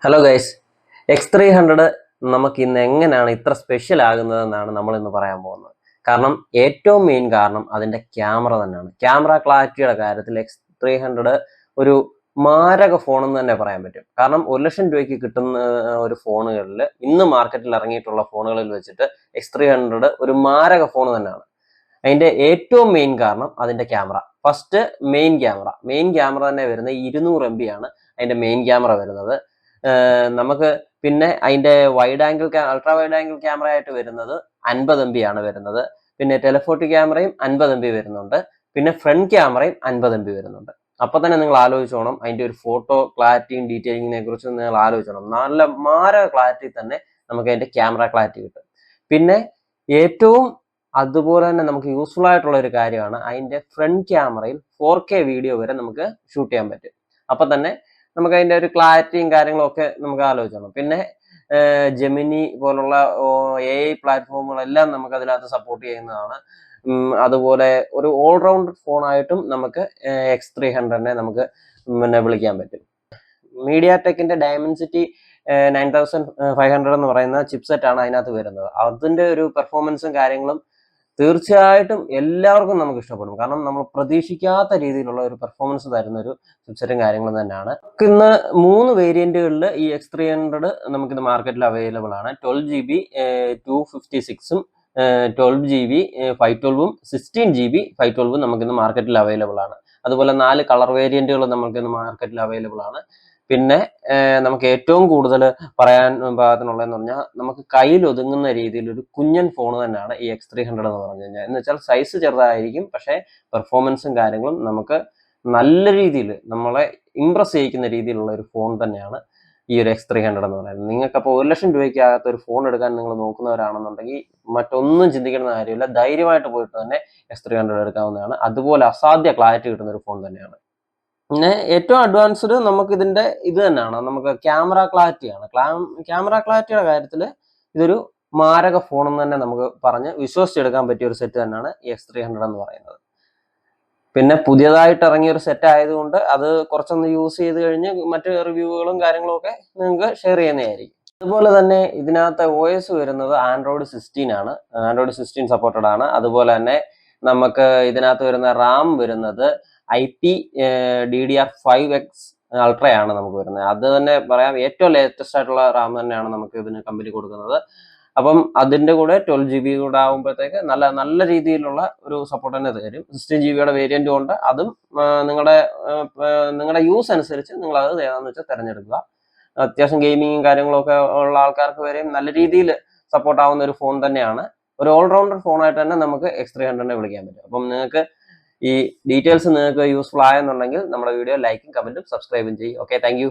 Hello guys, X300 നമുക്ക് ഇന്ന് എങ്ങനെയാണ് ഇത്ര സ്പെഷ്യൽ ആകുന്നതെന്നാണ് നമ്മൾ ഇന്ന് പറയാൻ പോകുന്നത്. കാരണം ഏറ്റവും മെയിൻ കാരണം അതിൻ്റെ ക്യാമറ തന്നെയാണ്. ക്യാമറ ക്ലാരിറ്റിയുടെ കാര്യത്തിൽ X300 ഒരു മാരക ഫോണെന്ന് തന്നെ പറയാൻ പറ്റും. കാരണം 1,00,000 രൂപയ്ക്ക് കിട്ടുന്ന ഒരു ഫോണുകളിൽ ഇന്ന് മാർക്കറ്റിൽ ഇറങ്ങിയിട്ടുള്ള ഫോണുകളിൽ വെച്ചിട്ട് X300 ഒരു മാരക ഫോൺ തന്നെയാണ്. അതിൻ്റെ ഏറ്റവും മെയിൻ കാരണം അതിൻ്റെ ക്യാമറ. ഫസ്റ്റ് മെയിൻ ക്യാമറ തന്നെ വരുന്നത് 200 MB ആണ് അതിൻ്റെ മെയിൻ ക്യാമറ വരുന്നത്. നമുക്ക് പിന്നെ അതിൻ്റെ അൾട്രാ വൈഡ് ആംഗിൾ ക്യാമറ ആയിട്ട് വരുന്നത് 50 MB ആണ് വരുന്നത്. പിന്നെ ടെലഫോട്ടോ ക്യാമറയും 50 MB വരുന്നുണ്ട്. പിന്നെ ഫ്രണ്ട് ക്യാമറയും 50 MB വരുന്നുണ്ട്. അപ്പൊ തന്നെ നിങ്ങൾ ആലോചിച്ചോണം അതിൻ്റെ ഒരു ഫോട്ടോ ക്ലാരിറ്റിയും ഡീറ്റെയിലിങ്ങിനെ കുറിച്ച് നിങ്ങൾ ആലോചിച്ചോണം. നല്ല മാരക ക്ലാരിറ്റി തന്നെ നമുക്ക് അതിൻ്റെ ക്യാമറ ക്ലാരിറ്റി കിട്ടും. പിന്നെ ഏറ്റവും അതുപോലെ തന്നെ നമുക്ക് യൂസ്ഫുൾ ആയിട്ടുള്ള ഒരു കാര്യമാണ് അതിൻ്റെ ഫ്രണ്ട് ക്യാമറയിൽ 4K വീഡിയോ വരെ നമുക്ക് ഷൂട്ട് ചെയ്യാൻ പറ്റും. അപ്പൊ തന്നെ നമുക്ക് അതിൻ്റെ ഒരു ക്ലാരിറ്റിയും കാര്യങ്ങളും ഒക്കെ നമുക്ക് ആലോചിക്കണം. പിന്നെ ജെമിനി പോലുള്ള AI പ്ലാറ്റ്ഫോമുകളെല്ലാം നമുക്ക് അതിനകത്ത് സപ്പോർട്ട് ചെയ്യുന്നതാണ്. അതുപോലെ ഒരു ഓൾറൗണ്ടർ ഫോണായിട്ടും നമുക്ക് X300 നമുക്ക് പിന്നെ വിളിക്കാൻ പറ്റും. MediaTekന്റെ ഡയമൻസിറ്റി 9500 എന്ന് പറയുന്ന ചിപ്സെറ്റ് ആണ് അതിനകത്ത് വരുന്നത്. അതിൻ്റെ ഒരു പെർഫോമൻസും കാര്യങ്ങളും തീർച്ചയായിട്ടും എല്ലാവർക്കും നമുക്ക് ഇഷ്ടപ്പെടും. കാരണം നമ്മൾ പ്രതീക്ഷിക്കാത്ത രീതിയിലുള്ള ഒരു പെർഫോമൻസ് തരുന്ന ഒരു ചിപ്സെറ്റും കാര്യങ്ങളും തന്നെയാണ്. ഇന്ന് 3 വേരിയന്റുകളിൽ ഈ X300 നമുക്കിത് മാർക്കറ്റിൽ അവൈലബിൾ ആണ്. 12GB 256ഉം 12GB 512ഉം 16GB 512ഉം നമുക്കിന്ന് മാർക്കറ്റിൽ അവൈലബിൾ ആണ്. അതുപോലെ 4 കളർ വേരിയന്റുകൾ നമുക്കിന്ന് മാർക്കറ്റിൽ അവൈലബിൾ ആണ്. പിന്നെ നമുക്ക് ഏറ്റവും കൂടുതൽ പറയാൻ പാകത്തിനുള്ളതെന്ന് പറഞ്ഞാൽ നമുക്ക് കയ്യിൽ ഒതുങ്ങുന്ന രീതിയിൽ ഒരു കുഞ്ഞൻ ഫോൺ തന്നെയാണ് ഈ X300 എന്ന് പറഞ്ഞു കഴിഞ്ഞാൽ. എന്ന് വെച്ചാൽ സൈസ് ചെറുതായിരിക്കും, പക്ഷേ പെർഫോമൻസും കാര്യങ്ങളും നമുക്ക് നല്ല രീതിയിൽ നമ്മളെ ഇംപ്രസ് ചെയ്യിക്കുന്ന രീതിയിലുള്ള ഒരു ഫോൺ തന്നെയാണ് ഈ ഒരു X300 എന്ന് പറയുന്നത്. നിങ്ങൾക്കപ്പോൾ 1,00,000 രൂപയ്ക്കകത്ത് ഒരു ഫോൺ എടുക്കാൻ നിങ്ങൾ നോക്കുന്നവരാണെന്നുണ്ടെങ്കിൽ മറ്റൊന്നും ചിന്തിക്കേണ്ട കാര്യമില്ല, ധൈര്യമായിട്ട് പോയിട്ട് തന്നെ X300 എടുക്കാവുന്നതാണ്. അതുപോലെ അസാധ്യ ക്ലാരിറ്റി കിട്ടുന്ന ഒരു ഫോൺ തന്നെയാണ്. പിന്നെ ഏറ്റവും അഡ്വാൻസ്ഡ് നമുക്ക് ഇതിന്റെ ഇത് തന്നെയാണ്, നമുക്ക് ക്യാമറ ക്ലാരിറ്റിയാണ്. ക്യാമറ ക്ലാരിറ്റിയുടെ കാര്യത്തിൽ ഇതൊരു മാരക ഫോൺ എന്ന് തന്നെ നമുക്ക് പറഞ്ഞ് വിശ്വസിച്ചെടുക്കാൻ പറ്റിയ ഒരു സെറ്റ് തന്നെയാണ് ഈ X300 എന്ന് പറയുന്നത്. പിന്നെ പുതിയതായിട്ട് ഇറങ്ങിയ ഒരു സെറ്റ് ആയതുകൊണ്ട് അത് കുറച്ചൊന്ന് യൂസ് ചെയ്ത് കഴിഞ്ഞ് മറ്റ് റിവ്യൂകളും കാര്യങ്ങളും ഒക്കെ നിങ്ങൾക്ക് ഷെയർ ചെയ്യുന്നതായിരിക്കും. അതുപോലെ തന്നെ ഇതിനകത്ത് OS വരുന്നത് Android 16 ആണ്. Android 16 സപ്പോർട്ടഡ് ആണ്. അതുപോലെ തന്നെ നമുക്ക് ഇതിനകത്ത് വരുന്ന റാം വരുന്നത് IP-DDR5X അൾട്രയാണ് നമുക്ക് വരുന്നത്. അത് തന്നെ പറയാം, ഏറ്റവും ലേറ്റസ്റ്റ് ആയിട്ടുള്ള റാം തന്നെയാണ് നമുക്ക് ഇതിന് കമ്പനി കൊടുക്കുന്നത്. അപ്പം അതിൻ്റെ കൂടെ 12GB കൂടെ ആകുമ്പോഴത്തേക്ക് നല്ല രീതിയിലുള്ള ഒരു സപ്പോർട്ട് തന്നെ തരും. 16GB വേരിയന്റും ഉണ്ട്. അതും നിങ്ങളുടെ യൂസ് അനുസരിച്ച് നിങ്ങൾ അത് ഏതാണെന്ന് വെച്ചാൽ തിരഞ്ഞെടുക്കുക. അത്യാവശ്യം ഗെയിമിങ്ങും കാര്യങ്ങളൊക്കെ ഉള്ള ആൾക്കാർക്ക് വരെയും നല്ല രീതിയിൽ സപ്പോർട്ട് ആവുന്ന ഒരു ഫോൺ തന്നെയാണ്. ഒരു ഓൾറൗണ്ടർ ഫോണായിട്ട് തന്നെ നമുക്ക് X300 വിളിക്കാൻ പറ്റും. അപ്പം നിങ്ങൾക്ക് ഈ ഡീറ്റെയിൽസ് നിങ്ങൾക്ക് യൂസ്ഫുൾ ആയെന്നുണ്ടെങ്കിൽ നമ്മുടെ വീഡിയോ ലൈക്കും കമന്റും സബ്സ്ക്രൈബും ചെയ്യും. Okay, thank you.